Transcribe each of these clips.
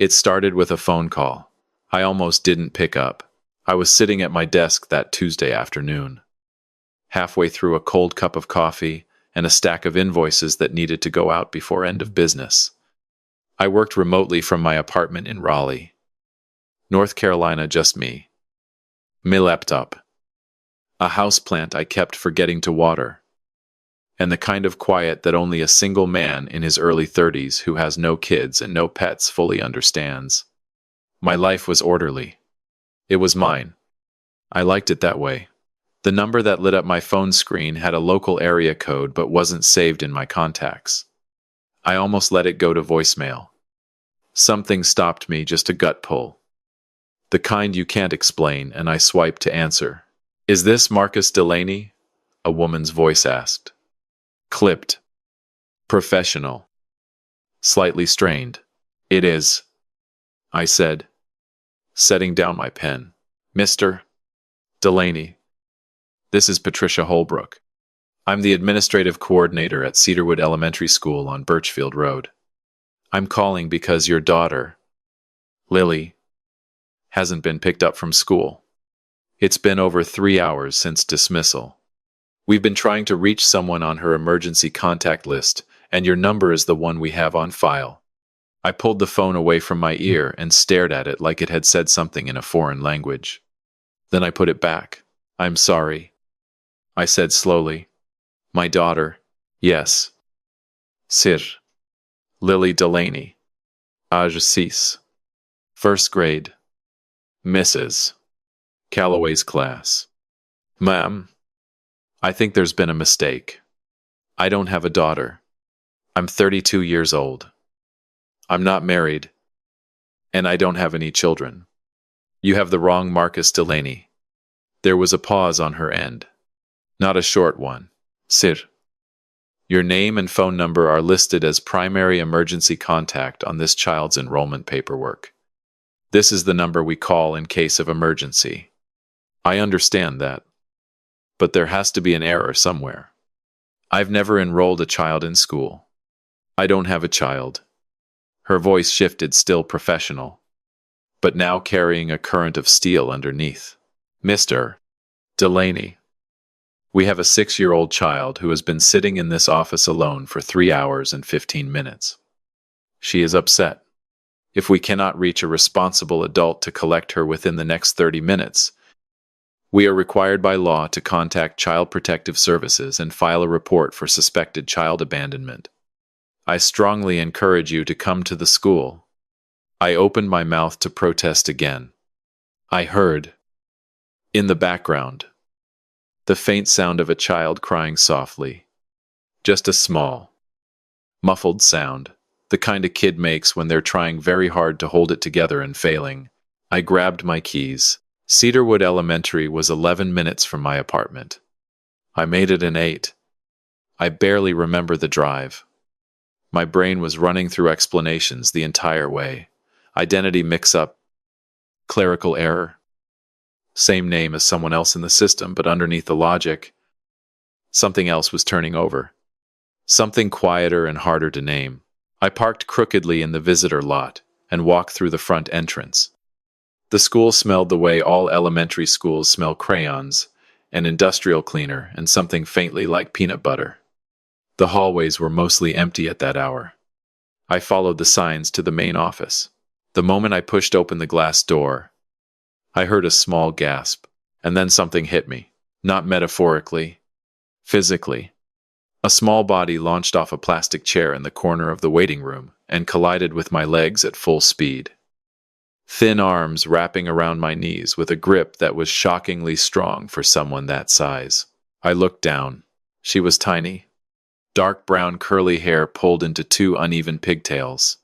It started with a phone call. I almost didn't pick up. I was sitting at my desk that Tuesday afternoon, halfway through a cold cup of coffee and a stack of invoices that needed to go out before end of business. I worked remotely from my apartment in Raleigh, North Carolina, just me. My laptop. A houseplant I kept forgetting to water. And the kind of quiet that only a single man in his early 30s who has no kids and no pets fully understands. My life was orderly. It was mine. I liked it that way. The number that lit up my phone screen had a local area code but wasn't saved in my contacts. I almost let it go to voicemail. Something stopped me, just a gut pull. The kind you can't explain, and I swiped to answer. "Is this Marcus Delaney?" a woman's voice asked. Clipped. Professional. Slightly strained. "It is," I said, setting down my pen. "Mr. Delaney, this is Patricia Holbrook. I'm the administrative coordinator at Cedarwood Elementary School on Birchfield Road. I'm calling because your daughter, Lily, hasn't been picked up from school. It's been over 3 hours since dismissal. We've been trying to reach someone on her emergency contact list, and your number is the one we have on file." I pulled the phone away from my ear and stared at it like it had said something in a foreign language. Then I put it back. "I'm sorry," I said slowly. "My daughter, yes. Sir. Lily Delaney. Age 6. First grade. Mrs. Calloway's class." "Ma'am, I think there's been a mistake. I don't have a daughter. I'm 32 years old. I'm not married, and I don't have any children. You have the wrong Marcus Delaney." There was a pause on her end. Not a short one. "Sir. Your name and phone number are listed as primary emergency contact on this child's enrollment paperwork. This is the number we call in case of emergency. I understand that. But there has to be an error somewhere. I've never enrolled a child in school. I don't have a child." Her voice shifted, still professional, but now carrying a current of steel underneath. "Mr. Delaney, we have a 6-year-old child who has been sitting in this office alone for 3 hours and 15 minutes. She is upset. If we cannot reach a responsible adult to collect her within the next 30 minutes, we are required by law to contact Child Protective Services and file a report for suspected child abandonment. I strongly encourage you to come to the school." I opened my mouth to protest again. I heard, in the background, the faint sound of a child crying softly. Just a small, muffled sound, the kind a kid makes when they're trying very hard to hold it together and failing. I grabbed my keys. Cedarwood Elementary was 11 minutes from my apartment. I made it in 8. I barely remember the drive. My brain was running through explanations the entire way. Identity mix-up, clerical error, same name as someone else in the system, but underneath the logic, something else was turning over. Something quieter and harder to name. I parked crookedly in the visitor lot and walked through the front entrance. The school smelled the way all elementary schools smell: crayons, an industrial cleaner, and something faintly like peanut butter. The hallways were mostly empty at that hour. I followed the signs to the main office. The moment I pushed open the glass door, I heard a small gasp, and then something hit me. Not metaphorically, physically. A small body launched off a plastic chair in the corner of the waiting room and collided with my legs at full speed. Thin arms wrapping around my knees with a grip that was shockingly strong for someone that size. I looked down. She was tiny. Dark brown curly hair pulled into 2 uneven pigtails.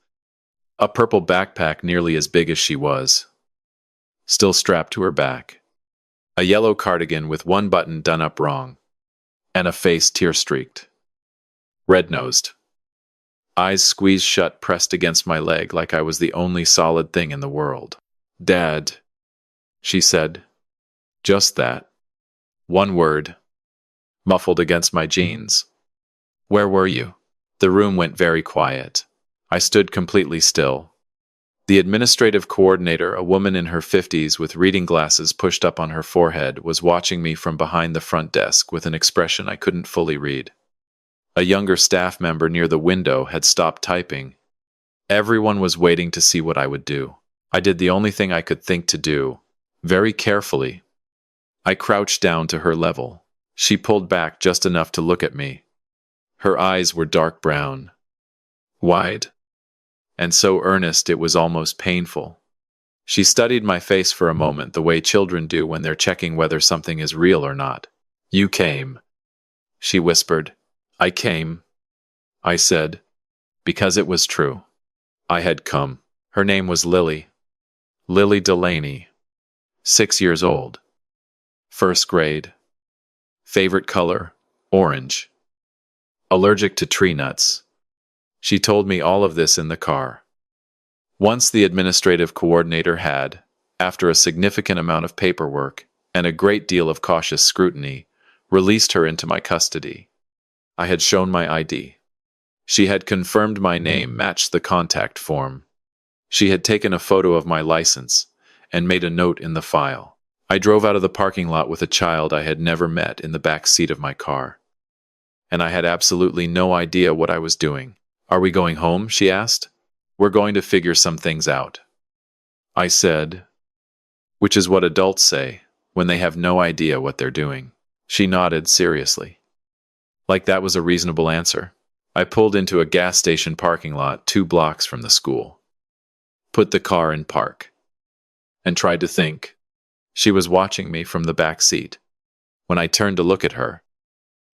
A purple backpack nearly as big as she was, still strapped to her back. A yellow cardigan with one button done up wrong. And a face tear-streaked. Red-nosed. Eyes squeezed shut, pressed against my leg like I was the only solid thing in the world. "Dad," she said. Just that. One word. Muffled against my jeans. "Where were you?" The room went very quiet. I stood completely still. The administrative coordinator, a woman in her 50s with reading glasses pushed up on her forehead, was watching me from behind the front desk with an expression I couldn't fully read. A younger staff member near the window had stopped typing. Everyone was waiting to see what I would do. I did the only thing I could think to do. Very carefully, I crouched down to her level. She pulled back just enough to look at me. Her eyes were dark brown, wide, and so earnest it was almost painful. She studied my face for a moment the way children do when they're checking whether something is real or not. "You came," she whispered. "I came," I said, because it was true. I had come. Her name was Lily. Lily Delaney. 6 years old. First grade. Favorite color? Orange. Allergic to tree nuts. She told me all of this in the car. Once the administrative coordinator had, after a significant amount of paperwork and a great deal of cautious scrutiny, released her into my custody. I had shown my ID. She had confirmed my name matched the contact form. She had taken a photo of my license and made a note in the file. I drove out of the parking lot with a child I had never met in the back seat of my car. And I had absolutely no idea what I was doing. "Are we going home?" she asked. "We're going to figure some things out," I said, which is what adults say when they have no idea what they're doing. She nodded seriously. Like that was a reasonable answer. I pulled into a gas station parking lot 2 blocks from the school. Put the car in park. And tried to think. She was watching me from the back seat. When I turned to look at her,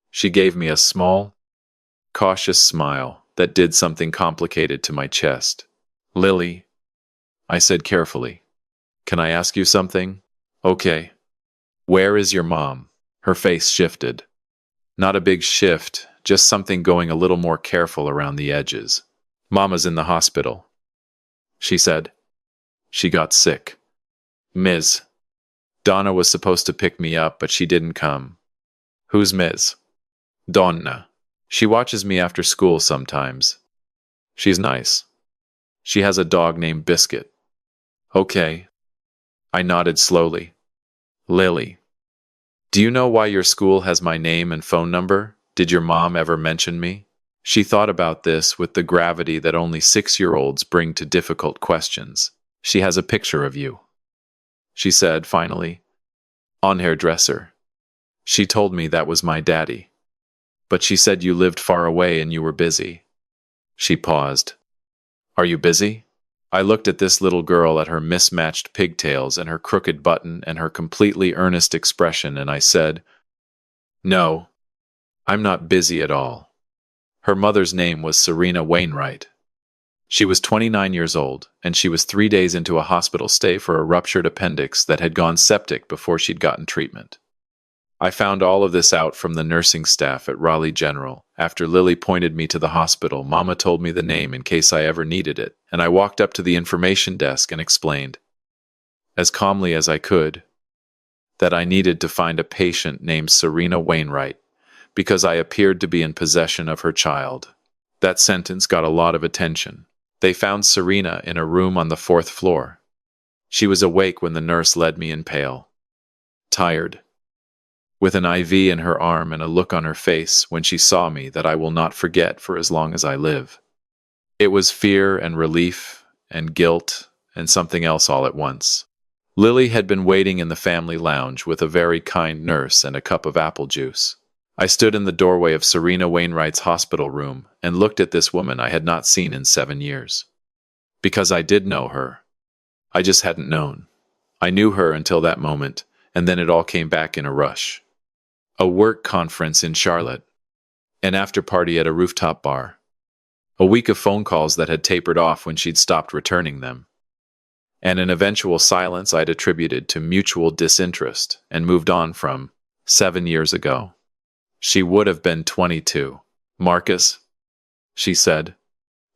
she gave me a small, cautious smile that did something complicated to my chest. "Lily," I said carefully, "can I ask you something?" "Okay." "Where is your mom?" Her face shifted. Not a big shift, just something going a little more careful around the edges. "Mama's in the hospital," she said. "She got sick. Ms. Donna was supposed to pick me up, but she didn't come." "Who's Ms.?" "Donna. She watches me after school sometimes. She's nice. She has a dog named Biscuit." "Okay." I nodded slowly. "Lily, do you know why your school has my name and phone number? Did your mom ever mention me?" She thought about this with the gravity that only 6-year-olds bring to difficult questions. "She has a picture of you," she said finally, "on hairdresser. She told me that was my daddy. But she said you lived far away and you were busy." She paused. "Are you busy?" I looked at this little girl, at her mismatched pigtails and her crooked button and her completely earnest expression, and I said, "No, I'm not busy at all." Her mother's name was Serena Wainwright. She was 29 years old, and she was 3 days into a hospital stay for a ruptured appendix that had gone septic before she'd gotten treatment. I found all of this out from the nursing staff at Raleigh General. After Lily pointed me to the hospital, Mama told me the name in case I ever needed it, and I walked up to the information desk and explained, as calmly as I could, that I needed to find a patient named Serena Wainwright because I appeared to be in possession of her child. That sentence got a lot of attention. They found Serena in a room on the 4th floor. She was awake when the nurse led me in, pale, tired, with an IV in her arm and a look on her face when she saw me that I will not forget for as long as I live. It was fear and relief and guilt and something else all at once. Lily had been waiting in the family lounge with a very kind nurse and a cup of apple juice. I stood in the doorway of Serena Wainwright's hospital room and looked at this woman I had not seen in 7 years. Because I did know her. I just hadn't known. I knew her until that moment, and then it all came back in a rush. A work conference in Charlotte. An after-party at a rooftop bar. A week of phone calls that had tapered off when she'd stopped returning them. And an eventual silence I'd attributed to mutual disinterest and moved on from 7 years ago. She would have been 22. "Marcus," she said.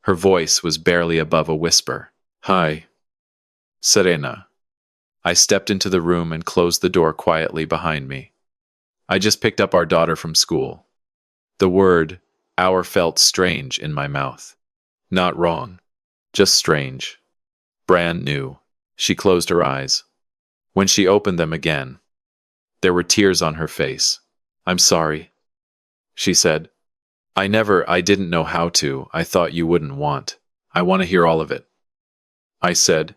Her voice was barely above a whisper. "Hi." "Serena." I stepped into the room and closed the door quietly behind me. I just picked up our daughter from school. The word "our" felt strange in my mouth. Not wrong, just strange. Brand new. She closed her eyes. When she opened them again, there were tears on her face. I'm sorry, she said. I didn't know how to. I thought you wouldn't want. I want to hear all of it, I said.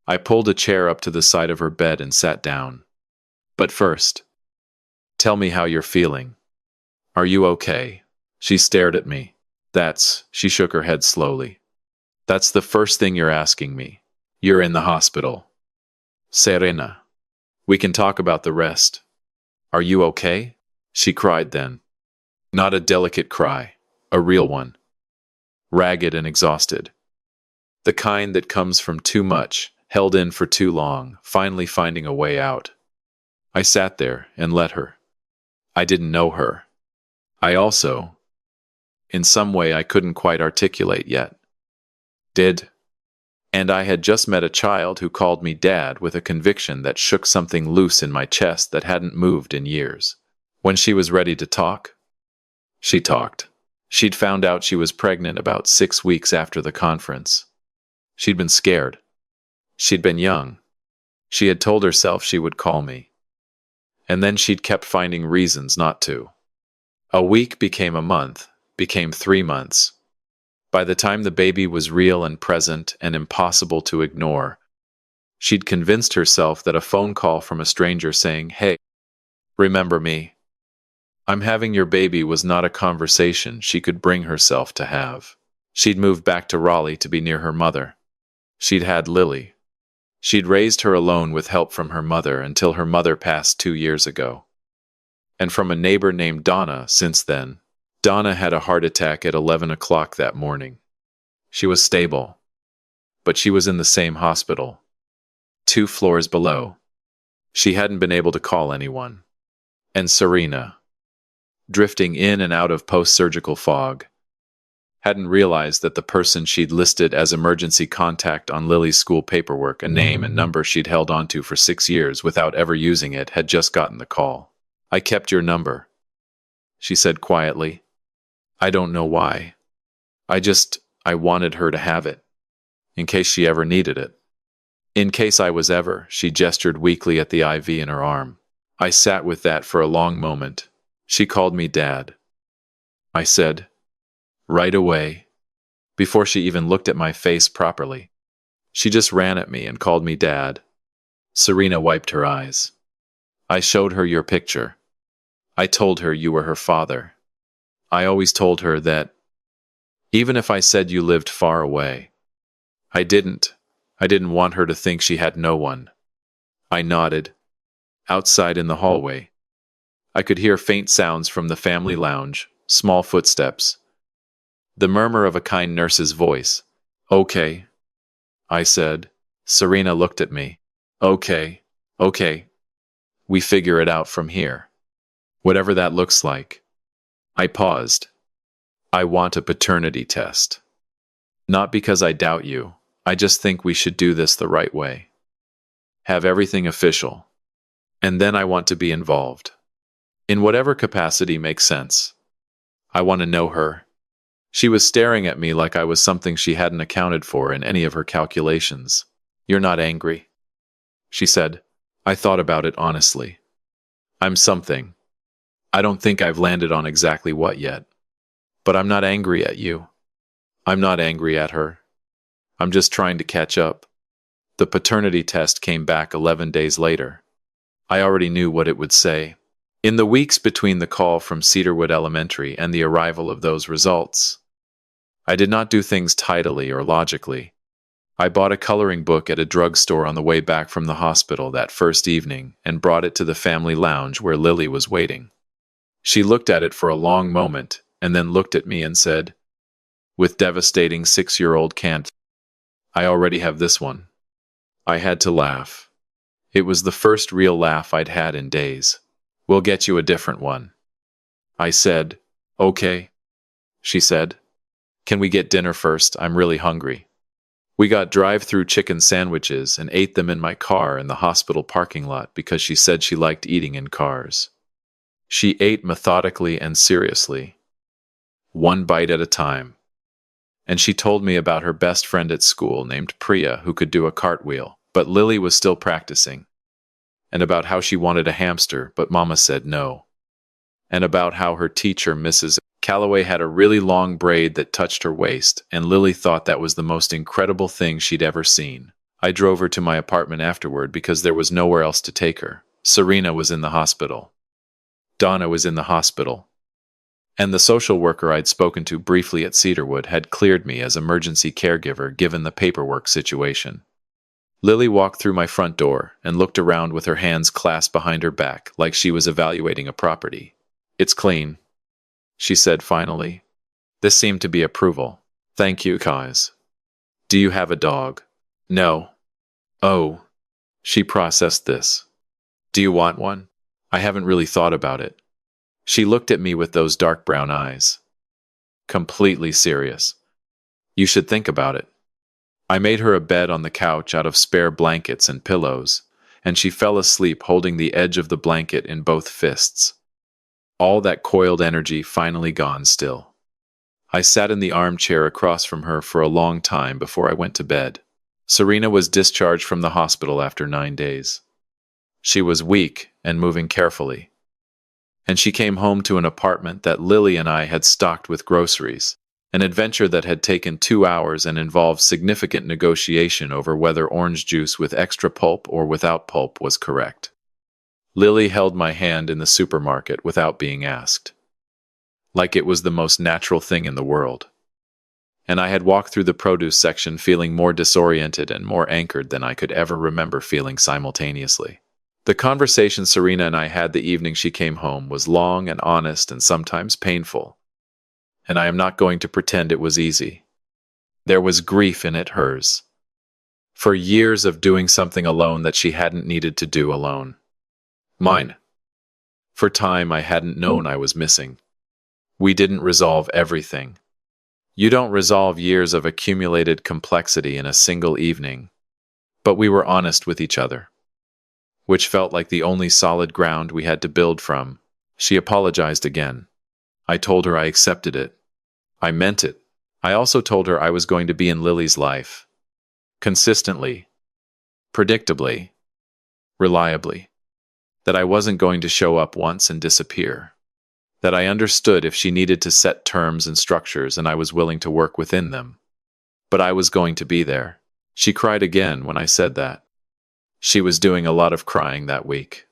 I pulled a chair up to the side of her bed and sat down. But first, tell me how you're feeling. Are you okay? She stared at me. She shook her head slowly. That's the first thing you're asking me. You're in the hospital. Serena. We can talk about the rest. Are you okay? She cried then. Not a delicate cry, a real one. Ragged and exhausted. The kind that comes from too much, held in for too long, finally finding a way out. I sat there and let her. I didn't know her. In some way I couldn't quite articulate yet. And I had just met a child who called me Dad with a conviction that shook something loose in my chest that hadn't moved in years. When she was ready to talk, she talked. She'd found out she was pregnant about 6 weeks after the conference. She'd been scared. She'd been young. She had told herself she would call me. And then she'd kept finding reasons not to. A week became a month, became 3 months. By the time the baby was real and present and impossible to ignore, she'd convinced herself that a phone call from a stranger saying, "Hey, remember me? I'm having your baby," was not a conversation she could bring herself to have. She'd moved back to Raleigh to be near her mother. She'd had Lily. She'd raised her alone with help from her mother until her mother passed 2 years ago. And from a neighbor named Donna since then. Donna had a heart attack at 11 o'clock that morning. She was stable, but she was in the same hospital, 2 floors below. She hadn't been able to call anyone. And Serena, drifting in and out of post-surgical fog, hadn't realized that the person she'd listed as emergency contact on Lily's school paperwork, a name and number she'd held onto for 6 years without ever using it, had just gotten the call. "I kept your number," she said quietly. "I don't know why. I wanted her to have it, in case she ever needed it. In case I was ever," she gestured weakly at the IV in her arm. I sat with that for a long moment. "She called me Dad," I said. Right away. Before she even looked at my face properly. She just ran at me and called me Dad. Serena wiped her eyes. "I showed her your picture. I told her you were her father. I always told her that, even if I said you lived far away, I didn't want her to think she had no one." I nodded. Outside in the hallway, I could hear faint sounds from the family lounge, small footsteps. The murmur of a kind nurse's voice. "Okay," I said. Serena looked at me. Okay. We figure it out from here. Whatever that looks like." I paused. "I want a paternity test. Not because I doubt you. I just think we should do this the right way. Have everything official. And then I want to be involved. In whatever capacity makes sense. I want to know her." She was staring at me like I was something she hadn't accounted for in any of her calculations. "You're not angry?" she said. I thought about it honestly. "I'm something. I don't think I've landed on exactly what yet. But I'm not angry at you. I'm not angry at her. I'm just trying to catch up." The paternity test came back 11 days later. I already knew what it would say. In the weeks between the call from Cedarwood Elementary and the arrival of those results, I did not do things tidily or logically. I bought a coloring book at a drugstore on the way back from the hospital that first evening and brought it to the family lounge where Lily was waiting. She looked at it for a long moment and then looked at me and said, with devastating 6-year-old cant, "I already have this one." I had to laugh. It was the first real laugh I'd had in days. "We'll get you a different one." I said, "Okay," she said. "Can we get dinner first? I'm really hungry." We got drive-through chicken sandwiches and ate them in my car in the hospital parking lot because she said she liked eating in cars. She ate methodically and seriously, one bite at a time. And she told me about her best friend at school named Priya who could do a cartwheel, but Lily was still practicing. And about how she wanted a hamster, but Mama said no. And about how her teacher, Mrs. Calloway, had a really long braid that touched her waist, and Lily thought that was the most incredible thing she'd ever seen. I drove her to my apartment afterward because there was nowhere else to take her. Serena was in the hospital. Donna was in the hospital. And the social worker I'd spoken to briefly at Cedarwood had cleared me as emergency caregiver given the paperwork situation. Lily walked through my front door and looked around with her hands clasped behind her back like she was evaluating a property. "It's clean," she said finally. This seemed to be approval. "Thank you, guys. Do you have a dog?" "No." "Oh." She processed this. "Do you want one?" "I haven't really thought about it." She looked at me with those dark brown eyes. Completely serious. "You should think about it." I made her a bed on the couch out of spare blankets and pillows, and she fell asleep holding the edge of the blanket in both fists. All that coiled energy finally gone still. I sat in the armchair across from her for a long time before I went to bed. Serena was discharged from the hospital after 9 days. She was weak and moving carefully. And she came home to an apartment that Lily and I had stocked with groceries, an adventure that had taken 2 hours and involved significant negotiation over whether orange juice with extra pulp or without pulp was correct. Lily held my hand in the supermarket without being asked, like it was the most natural thing in the world. And I had walked through the produce section feeling more disoriented and more anchored than I could ever remember feeling simultaneously. The conversation Serena and I had the evening she came home was long and honest and sometimes painful. And I am not going to pretend it was easy. There was grief in it, hers. For years of doing something alone that she hadn't needed to do alone. Mine. For time I hadn't known I was missing. We didn't resolve everything. You don't resolve years of accumulated complexity in a single evening. But we were honest with each other, which felt like the only solid ground we had to build from. She apologized again. I told her I accepted it. I meant it. I also told her I was going to be in Lily's life. Consistently. Predictably. Reliably. That I wasn't going to show up once and disappear. That I understood if she needed to set terms and structures and I was willing to work within them. But I was going to be there. She cried again when I said that. She was doing a lot of crying that week.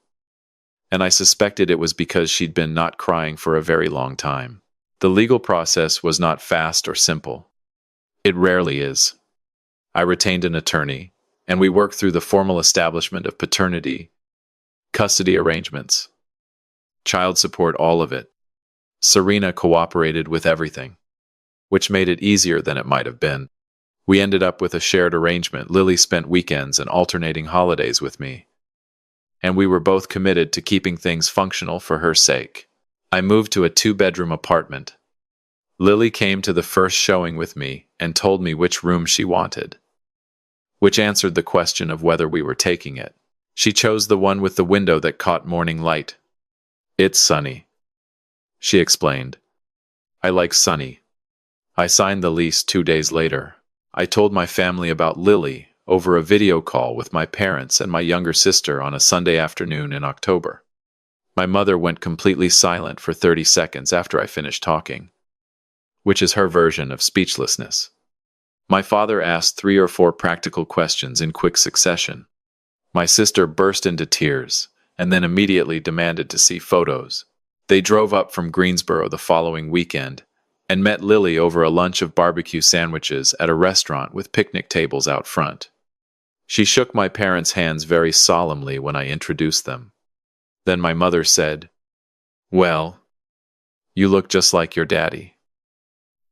And I suspected it was because she'd been not crying for a very long time. The legal process was not fast or simple. It rarely is. I retained an attorney, and we worked through the formal establishment of paternity, custody arrangements, child support, all of it. Serena cooperated with everything, which made it easier than it might have been. We ended up with a shared arrangement. Lily spent weekends and alternating holidays with me, and we were both committed to keeping things functional for her sake. I moved to a 2-bedroom apartment. Lily came to the first showing with me and told me which room she wanted, which answered the question of whether we were taking it. She chose the one with the window that caught morning light. "It's sunny," she explained. "I like sunny." I signed the lease 2 days later. I told my family about Lily over a video call with my parents and my younger sister on a Sunday afternoon in October. My mother went completely silent for 30 seconds after I finished talking, which is her version of speechlessness. My father asked 3 or 4 practical questions in quick succession. My sister burst into tears and then immediately demanded to see photos. They drove up from Greensboro the following weekend and met Lily over a lunch of barbecue sandwiches at a restaurant with picnic tables out front. She shook my parents' hands very solemnly when I introduced them. Then my mother said, "Well, you look just like your daddy."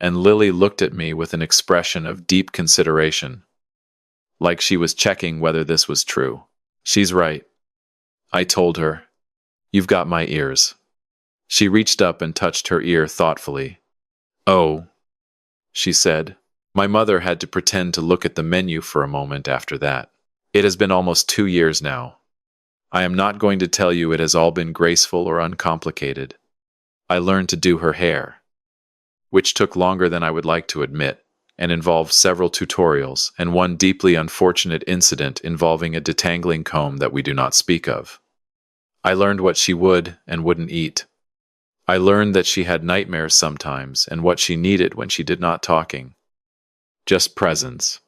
And Lily looked at me with an expression of deep consideration, like she was checking whether this was true. "She's right," I told her. "You've got my ears." She reached up and touched her ear thoughtfully. "Oh," she said. My mother had to pretend to look at the menu for a moment after that. It has been almost 2 years now. I am not going to tell you it has all been graceful or uncomplicated. I learned to do her hair, which took longer than I would like to admit, and involved several tutorials and one deeply unfortunate incident involving a detangling comb that we do not speak of. I learned what she would and wouldn't eat. I learned that she had nightmares sometimes and what she needed when she did not talking. Just presence.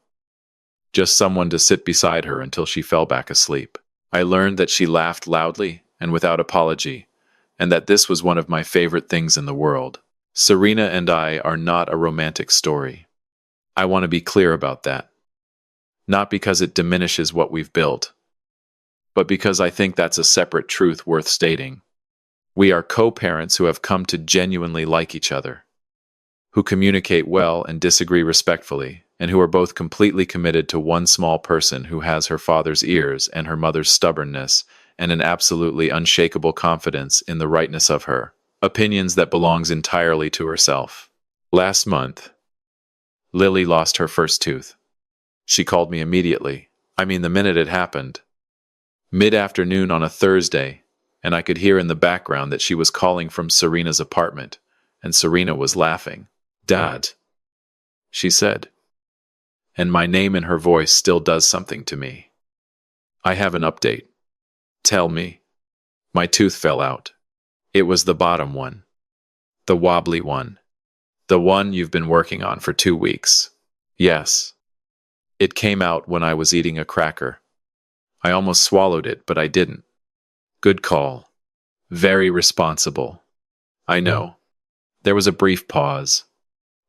Just someone to sit beside her until she fell back asleep. I learned that she laughed loudly and without apology, and that this was one of my favorite things in the world. Serena and I are not a romantic story. I want to be clear about that. Not because it diminishes what we've built, but because I think that's a separate truth worth stating. We are co-parents who have come to genuinely like each other, who communicate well and disagree respectfully, and who are both completely committed to one small person who has her father's ears and her mother's stubbornness and an absolutely unshakable confidence in the rightness of her opinions that belongs entirely to herself. Last month, Lily lost her first tooth. She called me immediately. I mean, the minute it happened. Mid-afternoon on a Thursday, and I could hear in the background that she was calling from Serena's apartment, and Serena was laughing. "Dad," she said. And my name in her voice still does something to me. "I have an update." "Tell me." "My tooth fell out. It was the bottom one. The wobbly one. The one you've been working on for 2 weeks." "Yes." "It came out when I was eating a cracker. I almost swallowed it, but I didn't." "Good call. Very responsible." "I know." There was a brief pause.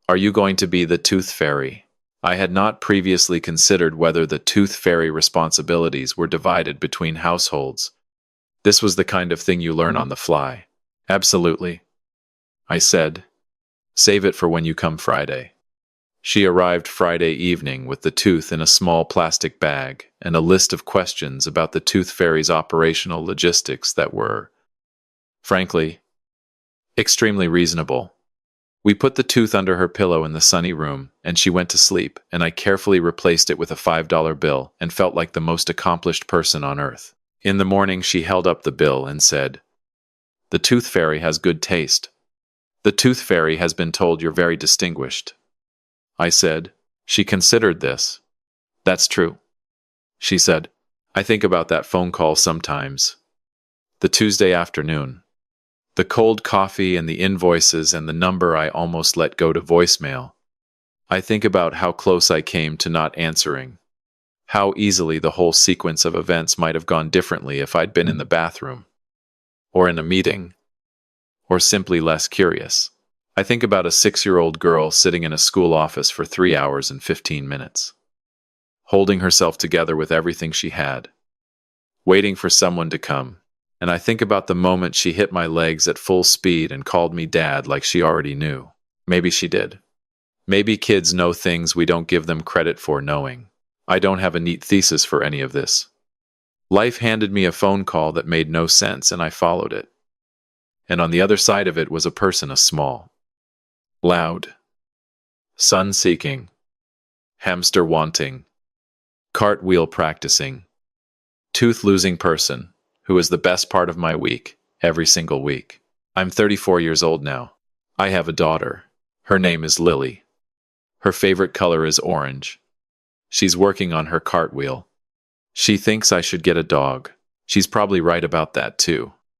"Are you going to be the tooth fairy?" I had not previously considered whether the tooth fairy responsibilities were divided between households. This was the kind of thing you learn on the fly. "Absolutely," I said. "Save it for when you come Friday." She arrived Friday evening with the tooth in a small plastic bag and a list of questions about the tooth fairy's operational logistics that were, frankly, extremely reasonable. We put the tooth under her pillow in the sunny room, and she went to sleep, and I carefully replaced it with a $5 bill and felt like the most accomplished person on earth. In the morning, she held up the bill and said, "The tooth fairy has good taste. The tooth fairy has been told you're very distinguished." I said. She considered this. "That's true," she said. "I think about that phone call sometimes. The Tuesday afternoon. The cold coffee and the invoices and the number I almost let go to voicemail. I think about how close I came to not answering. How easily the whole sequence of events might have gone differently if I'd been in the bathroom, or in a meeting, or simply less curious. I think about a 6-year-old girl sitting in a school office for 3 hours and 15 minutes, holding herself together with everything she had, waiting for someone to come. And I think about the moment she hit my legs at full speed and called me dad like she already knew. Maybe she did. Maybe kids know things we don't give them credit for knowing. I don't have a neat thesis for any of this. Life handed me a phone call that made no sense, and I followed it. And on the other side of it was a person, a small, loud, sun-seeking, hamster-wanting, cartwheel practicing, tooth-losing person who is the best part of my week, every single week. I'm 34 years old now. I have a daughter. Her name is Lily. Her favorite color is orange. She's working on her cartwheel. She thinks I should get a dog. She's probably right about that too.